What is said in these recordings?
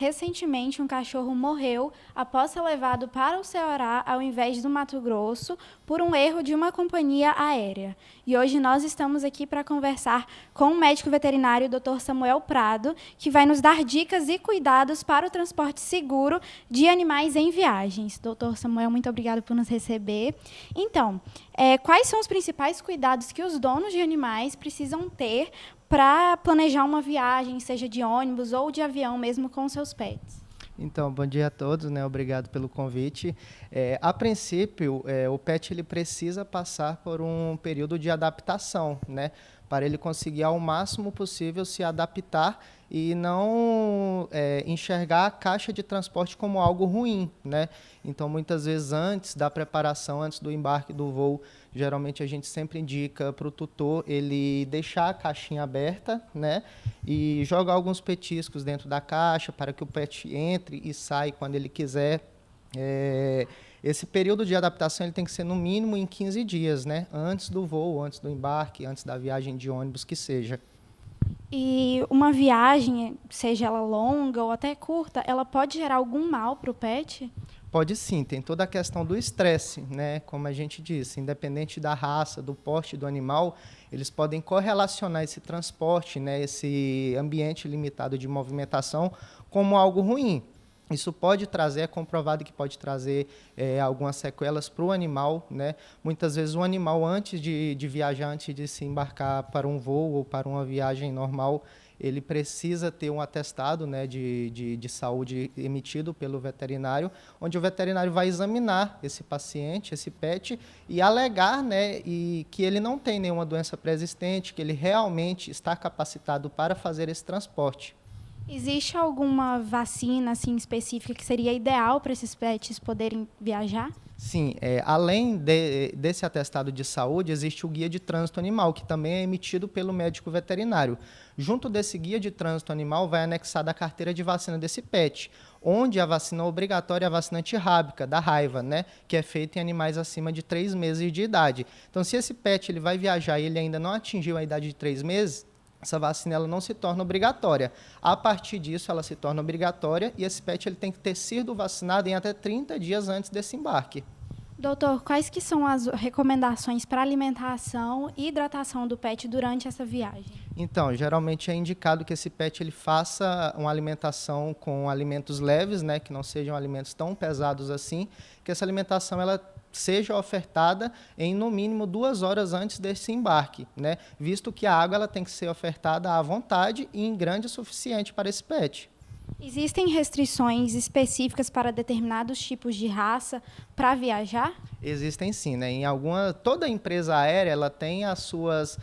Recentemente, um cachorro morreu após ser levado para o Ceará ao invés do Mato Grosso por um erro de uma companhia aérea. E hoje nós estamos aqui para conversar com o médico veterinário Dr. Samuel Prado, que vai nos dar dicas e cuidados para o transporte seguro de animais em viagens. Dr. Samuel, muito obrigado por nos receber. Então, quais são os principais cuidados que os donos de animais precisam ter para planejar uma viagem, seja de ônibus ou de avião mesmo com seus pets? Então, bom dia a todos, né? Obrigado pelo convite. A princípio, o pet ele precisa passar por um período de adaptação, né? Para ele conseguir ao máximo possível se adaptar e não enxergar a caixa de transporte como algo ruim, né? Então, muitas vezes antes da preparação, antes do embarque do voo, geralmente a gente sempre indica para o tutor ele deixar a caixinha aberta, né? E jogar alguns petiscos dentro da caixa para que o pet entre e saia quando ele quiser. Esse período de adaptação ele tem que ser no mínimo em 15 dias, né? Antes do voo, antes do embarque, antes da viagem de ônibus que seja. E uma viagem, seja ela longa ou até curta, ela pode gerar algum mal para o pet? Pode sim, tem toda a questão do estresse, né? Como a gente disse, independente da raça, do porte do animal, eles podem correlacionar esse transporte, né? Esse ambiente limitado de movimentação como algo ruim. Isso pode trazer, é comprovado que pode trazer algumas sequelas para o animal, né? Muitas vezes o animal, antes de viajar, antes de se embarcar para um voo ou para uma viagem normal, ele precisa ter um atestado, né, de saúde emitido pelo veterinário, onde o veterinário vai examinar esse paciente, esse pet, e alegar, né, que ele não tem nenhuma doença pré-existente, que ele realmente está capacitado para fazer esse transporte. Existe alguma vacina assim específica que seria ideal para esses pets poderem viajar? Sim, além desse atestado de saúde, existe o guia de trânsito animal, que também é emitido pelo médico veterinário. Junto desse guia de trânsito animal, vai anexada a carteira de vacina desse pet, onde a vacina obrigatória é a vacina antirrábica, da raiva, né, que é feita em animais acima de 3 meses de idade. Então, se esse pet ele vai viajar e ele ainda não atingiu a idade de 3 meses, essa vacina ela não se torna obrigatória. A partir disso, ela se torna obrigatória e esse pet ele tem que ter sido vacinado em até 30 dias antes desse embarque. Doutor, quais que são as recomendações para alimentação e hidratação do pet durante essa viagem? Então, geralmente é indicado que esse pet ele faça uma alimentação com alimentos leves, né, que não sejam alimentos tão pesados assim, que essa alimentação ela seja ofertada em no mínimo 2 horas antes desse embarque, né, visto que a água ela tem que ser ofertada à vontade e em grande o suficiente para esse pet. Existem restrições específicas para determinados tipos de raça para viajar? Existem sim, né? Toda empresa aérea ela tem as suas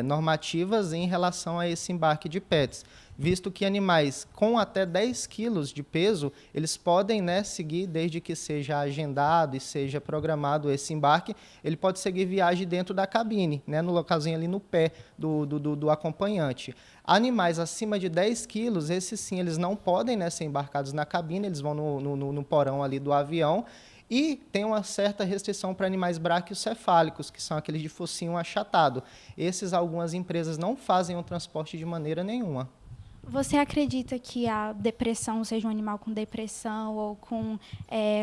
normativas em relação a esse embarque de pets, visto que animais com até 10 quilos de peso, eles podem, né, seguir, desde que seja agendado e seja programado esse embarque, ele pode seguir viagem dentro da cabine, né, no localzinho ali no pé do acompanhante. Animais acima de 10 quilos, esses sim, eles não podem, né, ser embarcados na cabine, eles vão no porão ali do avião. E tem uma certa restrição para animais braquiocefálicos, que são aqueles de focinho achatado. Esses, algumas empresas não fazem o transporte de maneira nenhuma. Você acredita que a depressão, seja um animal com depressão ou com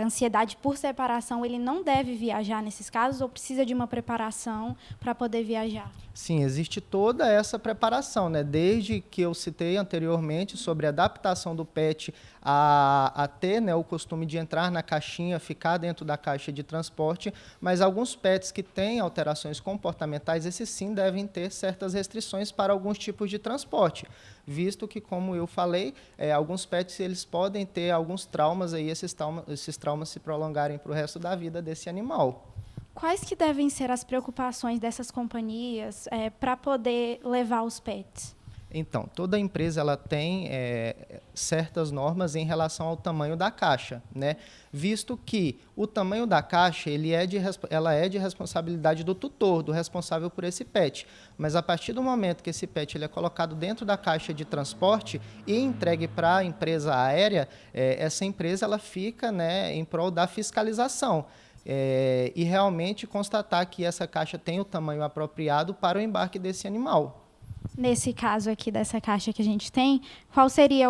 ansiedade por separação, ele não deve viajar nesses casos ou precisa de uma preparação para poder viajar? Sim, existe toda essa preparação, né? Desde que eu citei anteriormente sobre a adaptação do pet a ter, né, o costume de entrar na caixinha, ficar dentro da caixa de transporte, mas alguns pets que têm alterações comportamentais, esses sim devem ter certas restrições para alguns tipos de transporte, visto que, como eu falei, alguns pets eles podem ter alguns traumas, aí, esses traumas se prolongarem para o resto da vida desse animal. Quais que devem ser as preocupações dessas companhias para poder levar os pets? Então, toda empresa ela tem certas normas em relação ao tamanho da caixa, né? Visto que o tamanho da caixa ela é de responsabilidade do tutor, do responsável por esse pet. Mas a partir do momento que esse pet ele é colocado dentro da caixa de transporte e entregue para a empresa aérea, essa empresa ela fica, né, em prol da fiscalização. E realmente constatar que essa caixa tem o tamanho apropriado para o embarque desse animal. Nesse caso aqui dessa caixa que a gente tem, qual seria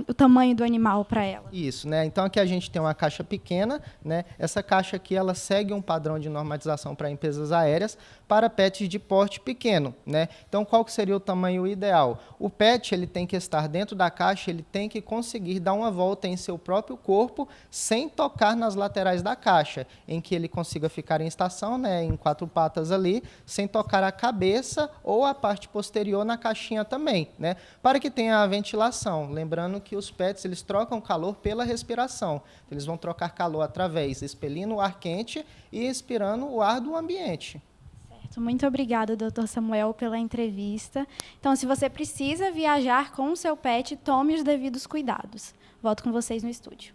o tamanho do animal para ela. Isso, né? Então aqui a gente tem uma caixa pequena, né? Essa caixa aqui ela segue um padrão de normatização para empresas aéreas para pets de porte pequeno, né? Então qual que seria o tamanho ideal? O pet ele tem que estar dentro da caixa, ele tem que conseguir dar uma volta em seu próprio corpo sem tocar nas laterais da caixa, em que ele consiga ficar em estação, né? Em 4 patas ali, sem tocar a cabeça ou a parte posterior na caixinha também, né? Para que tenha a ventilação. Lembrando que os pets eles trocam calor pela respiração. Eles vão trocar calor através expelindo o ar quente e expirando o ar do ambiente. Certo. Muito obrigada, Dr. Samuel, pela entrevista. Então, se você precisa viajar com o seu pet, tome os devidos cuidados. Volto com vocês no estúdio.